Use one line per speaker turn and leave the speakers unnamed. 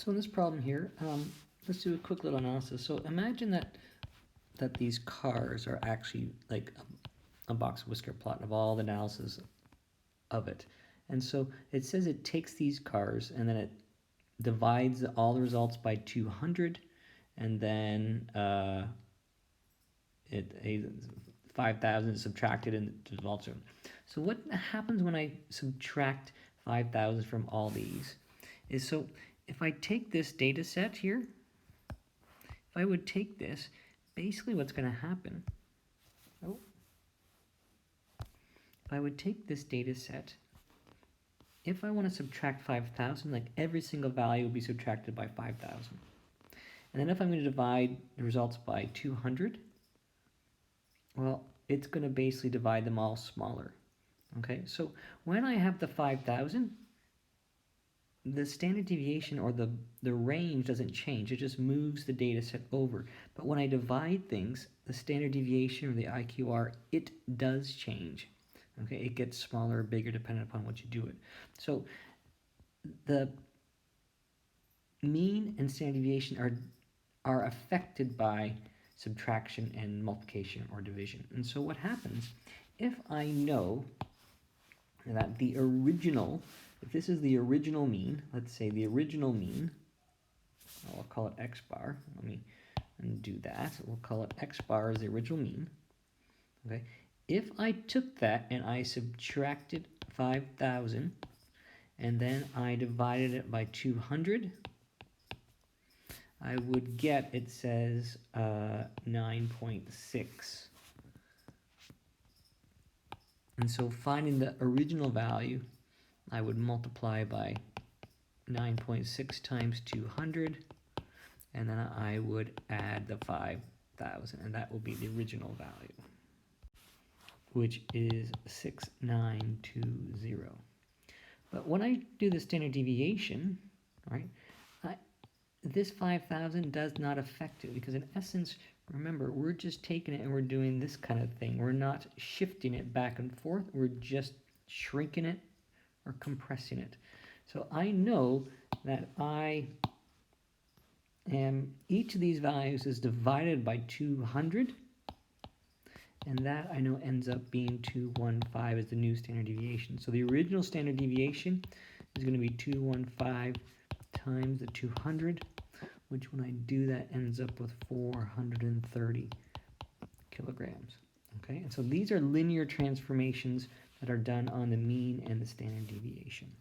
So in this problem here, let's do a quick little analysis. So imagine that these cars are actually like a box whisker plot of all the analysis of it. And so it says it takes these cars and then it divides all the results by 200, and then 5,000 is subtracted and the results are. So what happens when I subtract 5,000 from all these is, so if I take this data set here, if I would take this, basically what's going to happen, if I would take this data set, if I want to subtract 5,000, like every single value will be subtracted by 5,000. And then if I'm going to divide the results by 200, well, it's going to basically divide them all smaller. Okay, so when I have the 5,000, the standard deviation or the range doesn't change. It just moves the data set over. But when I divide things, the standard deviation or the IQR, it does change. Okay, it gets smaller or bigger depending upon what you do it. So the mean and standard deviation are affected by subtraction and multiplication or division. And so what happens if I know that the original, if this is the original mean, let's say the original mean, I'll call it x bar. Let me undo that. We'll call it x bar as the original mean. Okay. If I took that and I subtracted 5,000 and then I divided it by 200, I would get, it says 9.6. And so finding the original value, I would multiply by 9.6 times 200, and then I would add the 5,000, and that will be the original value, which is 6920. But when I do the standard deviation, right, this 5,000 does not affect it, because in essence, remember, we're just taking it and we're doing this kind of thing. We're not shifting it back and forth. We're just shrinking it or compressing it. So I know that each of these values is divided by 200, and that I know ends up being 215 as the new standard deviation. So the original standard deviation is going to be 215 times the 200, which when I do that ends up with 430 kilograms. Okay, and so these are linear transformations that are done on the mean and the standard deviation.